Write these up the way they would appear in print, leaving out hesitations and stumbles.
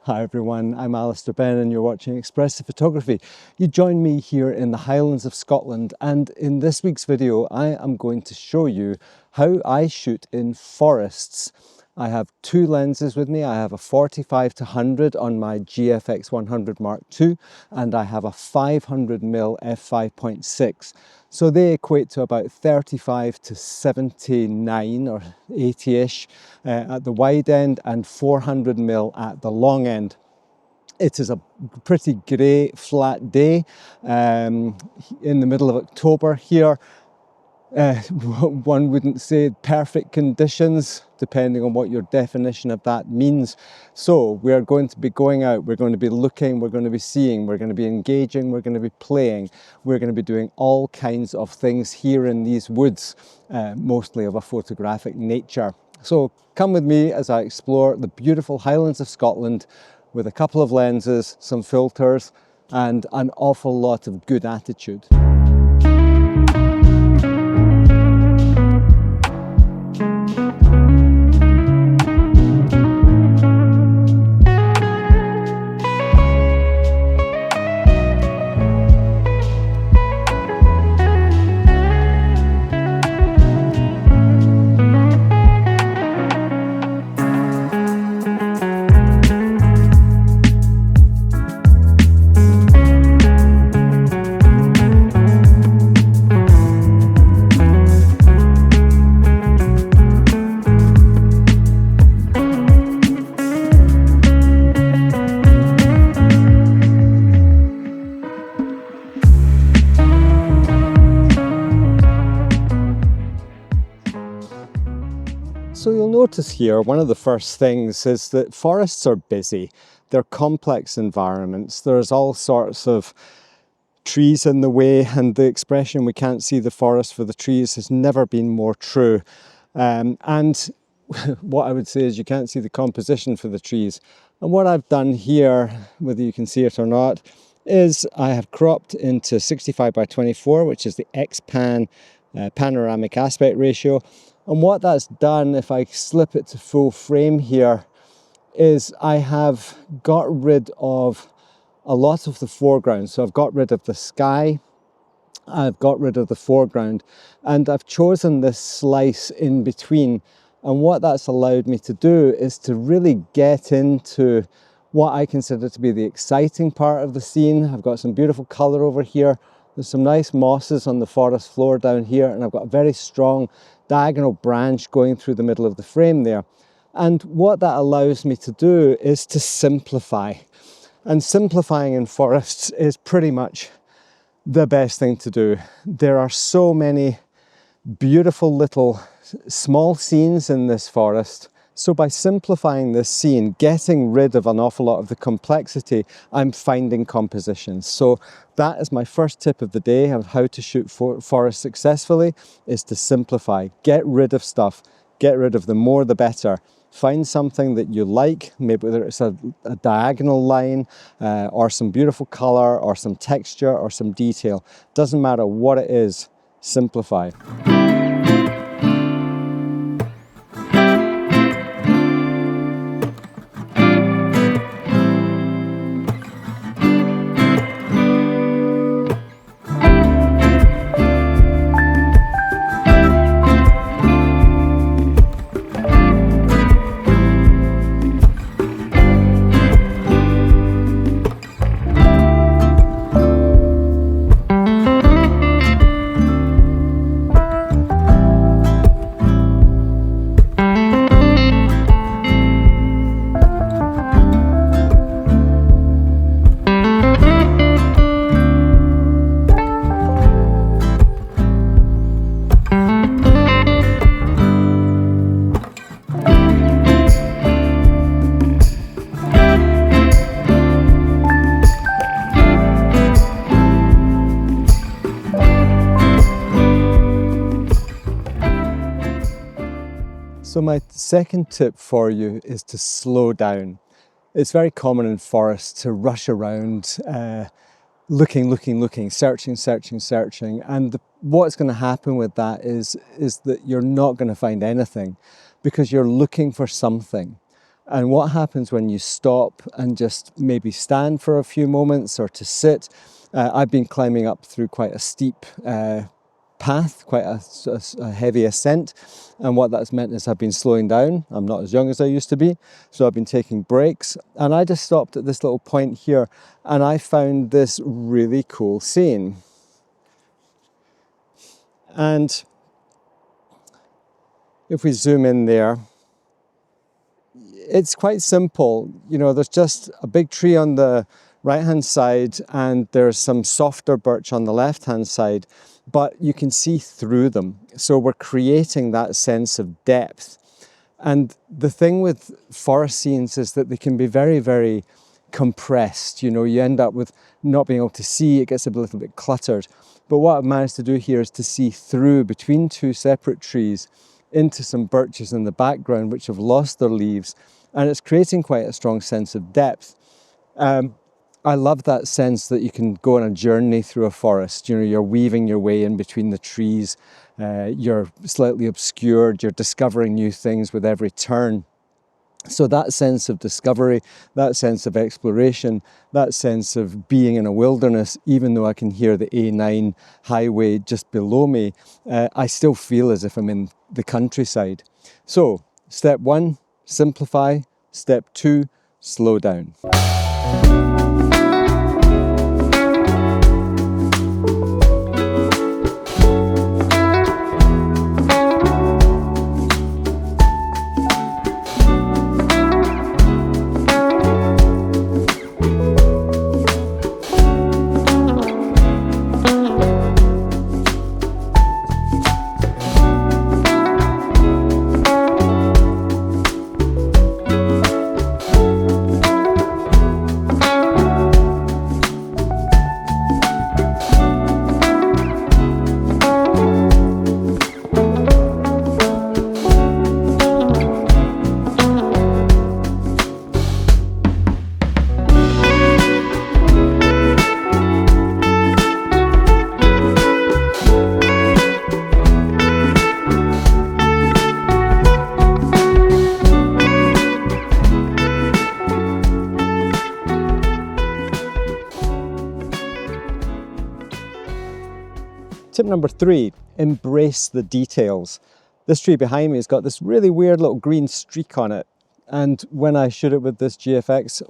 Hi everyone, I'm Alistair Ben and you're watching Expressive Photography. You join me here in the Highlands of Scotland, and in this week's video I am going to show you how I shoot in forests. I have two lenses with me. I have a 45-100 on my GFX 100 Mark II and I have a 500mm f5.6. So they equate to about 35-79 or 80-ish at the wide end and 400mm at the long end. It is a pretty grey, flat day in the middle of October here. One wouldn't say perfect conditions, depending on what your definition of that means. So we are going to be going out, we're going to be looking, we're going to be seeing, we're going to be engaging, we're going to be playing, we're going to be doing all kinds of things here in these woods, mostly of a photographic nature. So come with me as I explore the beautiful Highlands of Scotland with a couple of lenses, some filters, and an awful lot of good attitude. So you'll notice here, one of the first things is that forests are busy. They're complex environments. There's all sorts of trees in the way, and the expression "we can't see the forest for the trees" has never been more true. And what I would say is you can't see the composition for the trees. And what I've done here, whether you can see it or not, is I have cropped into 65:24, which is the X-Pan panoramic aspect ratio. And what that's done, if I slip it to full frame here, is I have got rid of a lot of the foreground. So I've got rid of the sky, I've got rid of the foreground, and I've chosen this slice in between. And what that's allowed me to do is to really get into what I consider to be the exciting part of the scene. I've got some beautiful colour over here. There's some nice mosses on the forest floor down here, and I've got a very strong diagonal branch going through the middle of the frame there. And what that allows me to do is to simplify. And simplifying in forests is pretty much the best thing to do. There are so many beautiful little small scenes in this forest. So by simplifying this scene, getting rid of an awful lot of the complexity, I'm finding compositions. So that is my first tip of the day of how to shoot forests successfully, is to simplify. Get rid of stuff. Get rid of the more the better. Find something that you like, maybe whether it's a diagonal line or some beautiful color or some texture or some detail. Doesn't matter what it is, simplify. So my second tip for you is to slow down. It's very common in forests to rush around, looking, searching. And what's going to happen with that is that you're not going to find anything because you're looking for something. And what happens when you stop and just maybe stand for a few moments or to sit? I've been climbing up through quite a steep path, quite a heavy ascent, and what that's meant is I've been slowing down. I'm not as young as I used to be, so I've been taking breaks, and I just stopped at this little point here and I found this really cool scene. And if we zoom in there, it's quite simple. You know, there's just a big tree on the right hand side and there's some softer birch on the left hand side, but you can see through them. So we're creating that sense of depth. And the thing with forest scenes is that they can be very, very compressed. You know, you end up with not being able to see, it gets a little bit cluttered. But what I've managed to do here is to see through between two separate trees into some birches in the background which have lost their leaves, and it's creating quite a strong sense of depth. I love that sense that you can go on a journey through a forest. You know, you're weaving your way in between the trees, you're slightly obscured, you're discovering new things with every turn. So that sense of discovery, that sense of exploration, that sense of being in a wilderness, even though I can hear the A9 highway just below me, I still feel as if I'm in the countryside. So step one, simplify. Step two, slow down. Tip number three, embrace the details. This tree behind me has got this really weird little green streak on it. And when I shoot it with this GFX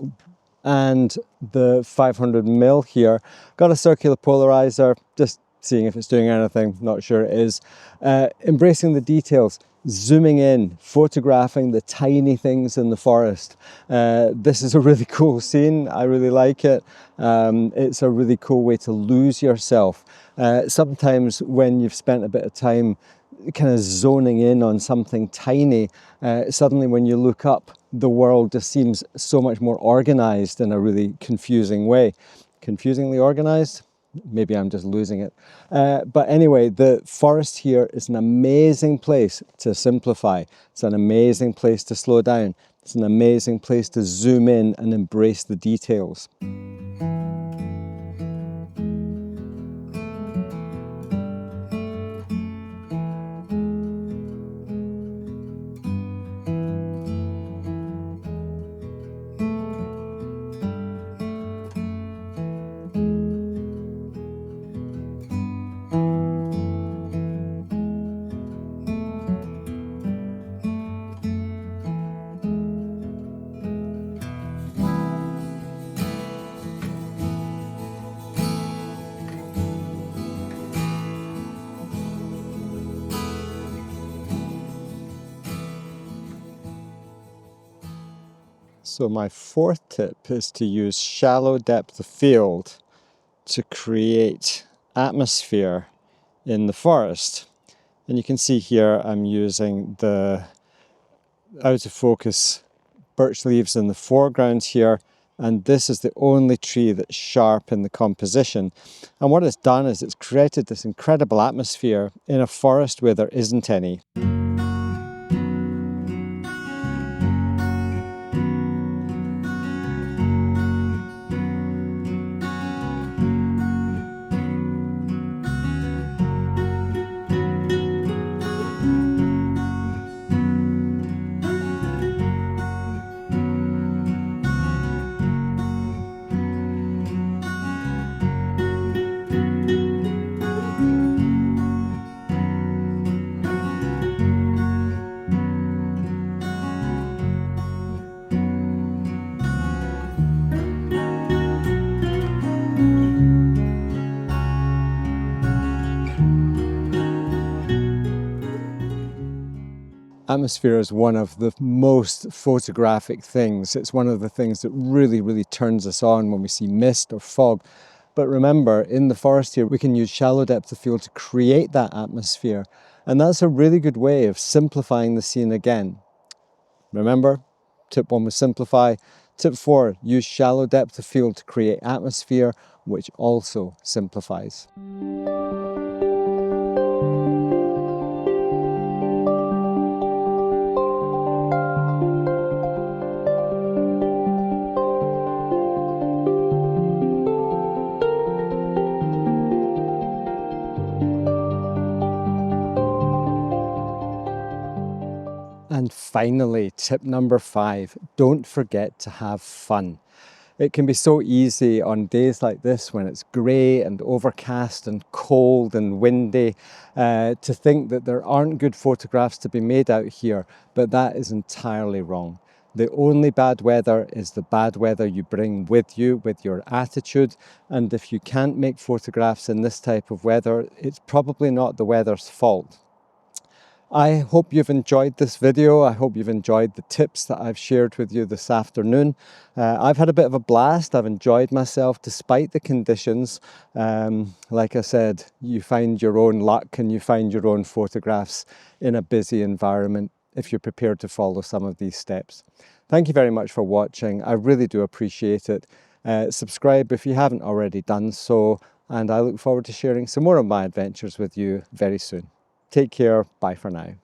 and the 500mm here, got a circular polarizer, just seeing if it's doing anything, not sure it is. Embracing the details, zooming in, photographing the tiny things in the forest. This is a really cool scene, I really like it. It's a really cool way to lose yourself. Sometimes when you've spent a bit of time kind of zoning in on something tiny, suddenly when you look up, the world just seems so much more organized in a really confusing way. Confusingly organized? Maybe I'm just losing it. But anyway, the forest here is an amazing place to simplify. It's an amazing place to slow down. It's an amazing place to zoom in and embrace the details. So my fourth tip is to use shallow depth of field to create atmosphere in the forest. And you can see here I'm using the out of focus birch leaves in the foreground here, and this is the only tree that's sharp in the composition. And what it's done is it's created this incredible atmosphere in a forest where there isn't any. Atmosphere is one of the most photographic things. It's one of the things that really turns us on when we see mist or fog. But remember, in the forest here, we can use shallow depth of field to create that atmosphere. And that's a really good way of simplifying the scene again. Remember, tip 1 was simplify. Tip 4, use shallow depth of field to create atmosphere, which also simplifies. And finally, tip number 5, don't forget to have fun. It can be so easy on days like this when it's grey and overcast and cold and windy to think that there aren't good photographs to be made out here, but that is entirely wrong. The only bad weather is the bad weather you bring with you, with your attitude, and if you can't make photographs in this type of weather, it's probably not the weather's fault. I hope you've enjoyed this video. I hope you've enjoyed the tips that I've shared with you this afternoon. I've had a bit of a blast. I've enjoyed myself despite the conditions. Like I said, you find your own luck and you find your own photographs in a busy environment if you're prepared to follow some of these steps. Thank you very much for watching. I really do appreciate it. Subscribe if you haven't already done so, and I look forward to sharing some more of my adventures with you very soon. Take care. Bye for now.